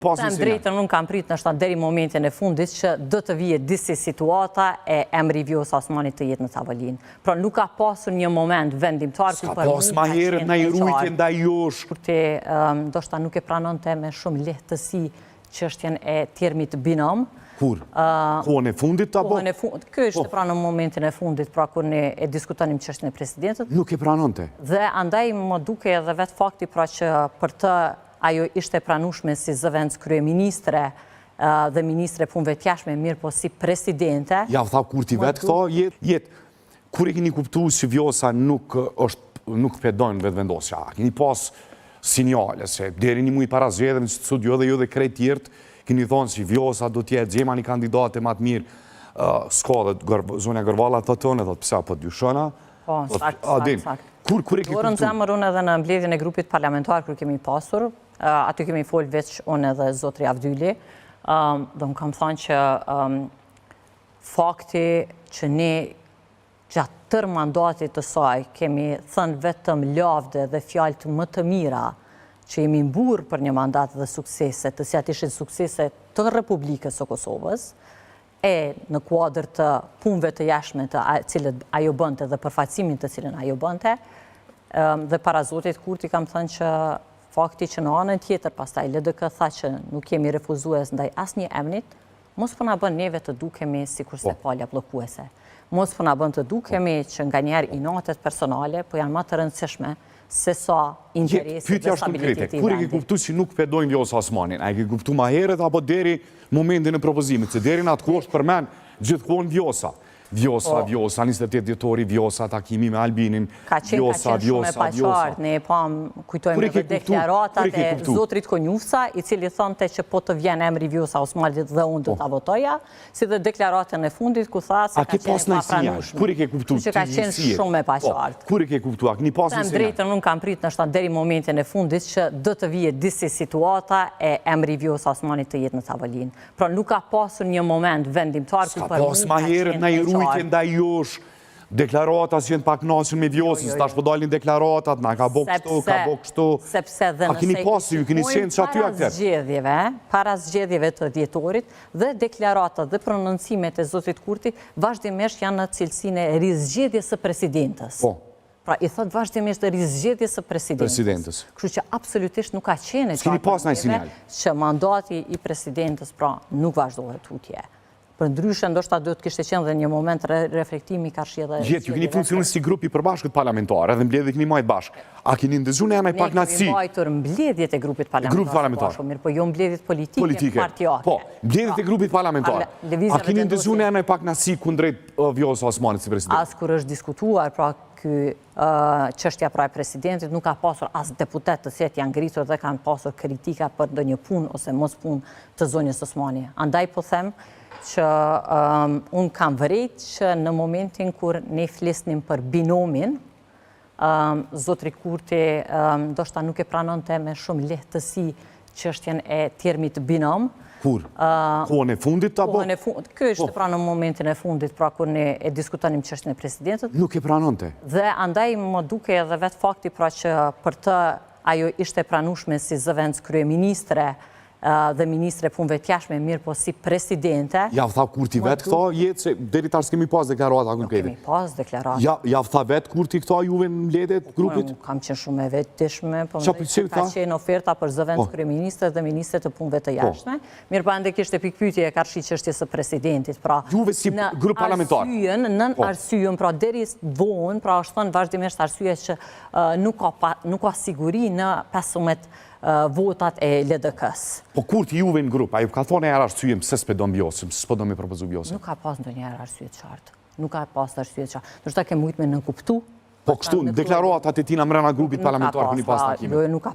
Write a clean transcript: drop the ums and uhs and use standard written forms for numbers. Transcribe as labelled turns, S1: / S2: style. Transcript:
S1: Them drejtën, unë kam prit nështë deri momentin e fundit që do të vije disi situata e emri Vjosa Osmanit të jetë në tavolinë. Pra nuk ka pasur një moment vendimtar ku për
S2: pas ma herët në i rujtje ndaj josh.
S1: Kurti ndoshta nuk e pranonte me shumë lehtësi çështjen e termit binom.
S2: Kur? Kohën e fundit të abo?
S1: Kjo është pra në momentin e fundit, pra kur ne e diskutonim çështjen e presidentit.
S2: Nuk e pranonte?
S1: Dhe andaj më duke edhe vetë fakti pra që për të ajo ishte pranueshme si zëvendës kryeministre dhe ministre punëve të jashtme, mirë po si presidente.
S2: Ja, tha kur ti vetë këto jetë. Kur e keni kuptu që Vjosa nuk pedojnë vetë vendosja? Keni pas sinjale se deri një muj para zgjedhjeve në studio dhe jo dhe krejt tjertë, keni thonë që Vjosa do t'jetë gjema një kandidate më të mirë. S'ka dhe zonja Gërvalla të tonë, dhe pësa po dyshona.
S1: Po, sakt.
S2: Kur e ke
S1: Dorën zemër unë edhe në mbledhjen e grupit parlamentar kër kemi pasur, aty kemi folë veç unë edhe zotri Avdyli, dhe më kam thënë që fakti që ne gjatë tërë mandatit të saj kemi thënë vetëm lavde dhe fjalët më të mira që jemi mburë për një mandat dhe suksese, të cilat ishin suksese të Republikës së Kosovës, e në kuadër të punëve të jashtme të cilët ajo bënte dhe përfaqësimin të cilën ajo bënte, dhe para zotit Kurti kam thënë që fakti që në anën tjetër pastaj LDK tha që nuk kemi refuzues ndaj asnjë emrit, mos po na bën neve të dukemi sikurse palja bllokuese. Mos po na bën të dukemi që nganjëherë inatet personale po janë më të rëndësishme se sa interesi dhe stabiliteti.
S2: Kur e ke kuptu që nuk pedojnë Vjosa Osmanin? A e ke kuptu ma herët apo deri momentin e propozimit? Se deri në atë kohë është përmen gjithkohën Vjosa. Vjosa, 28 dhjetori, Vjosa, takimi me Albinin, Vjosa,
S1: shumë e paqartë. Ne kujtojmë edhe deklaratat e zotrit Konjufsa, i cili thonte që po të vjen emri Vjosa Osmanit dhe unë do ta votoja, si dhe deklaratën e fundit ku tha se ka qenë pa pranueshme.
S2: Kur e ke kuptu
S1: që ka qenë shumë e paqartë.
S2: Kur e ke kuptu? Keni pas një
S1: sinjal? Them drejtën, unë kam prit nështë deri momentin e fundit që do të vije disi situata e emri Vjosa Osmanit të jetë në tavolinë. Pra nuk ka pasur një moment vendimtar ku për
S2: rujtje ndaj josh, deklarata si jenë pak nasin me Vjosës, tash po dalin deklaratat, na ka bo kështu, ka bo kështu. A keni pasi, ju keni qenë që aty akter?
S1: Para zgjedhjeve të dhjetorit dhe deklaratat dhe prononcimet e zotit Kurti vazhdimisht janë në cilësinë e rizgjedhjes së presidentës. Pra, i thot vazhdimisht e rizgjedhjes së presidentës. Kështu që absolutisht nuk ka qenë që mandati i presidentës pra nuk vazhdohet tutje. Për ndryshë, ndoshta do të kishte qenë dhe një moment reflektimi ka shjedhe...
S2: Ju keni funksionuar si grupi përbashkët parlamentar, edhe mbledhjet keni majtë bashkë. A keni ndëgjuar në anaj pak natësi?
S1: Ne kemi majtur mbledhjet e grupit parlamentar. Po jo mbledhjet politike, partijake.
S2: Po, mbledhjet e grupit parlamentar. A keni ndëgjuar në anaj pak natësi kundrejt Vjosa Osmanit si president?
S1: As kur është diskutuar, pra ky çështja pra e presidentit, nuk ka pasur as deputet të cilët janë ngritur dhe kanë pasur kritika për ndonjë punë ose mos punë të zonjës Osmani. Andaj po them që unë kam vërejt që në momentin kur ne flisnim për binomin, zotri Kurti ndoshta nuk e pranonte me shumë lehtësi çështjen e termit binom.
S2: Kur? Kohën e fundit të abo?
S1: Kjo është pra në momentin e fundit, pra kur ne e diskutonim çështjen e presidentit.
S2: Nuk e pranonte?
S1: Dhe andaj më duke edhe vetë fakti pra që për të ajo ishte pranueshme si zëvendës kryeministre dhe ministre punëve të jashtme, mirë po si presidente.
S2: Ja tha Kurti vetë këto jetë, se deri tash kemi pas deklarata konkrete.
S1: Kemi pas deklarata.
S2: Ja tha vetë Kurti këto juve në mbledhjet grupit?
S1: Kam qenë shumë e vetëdijshme, po ka qenë oferta për zëvendës kryeministre dhe ministre të punëve të jashtme. Mirë po ende kishte pikpyetje e karshi çështjes së presidentit, pra
S2: juve si grup parlamentar.
S1: Në arsyen, pra deri vonë, pra është thënë vazhdimisht arsye që nuk ka siguri në 15 votat e LDK-s.
S2: Po Kurti juve në grup, a ju ka thonë e arsye pse s'pedon Vjosën, s'po do me propozu Vjosën?
S1: Nuk ka pas ndonjëherë arsye të qartë. Nuk ka pas arsye të qartë. Ndoshta ke mujt me nënkuptu.
S2: Po kështu, deklaratat e tina mrena grupit parlamentar këni pas takime?
S1: Jo, nuk ka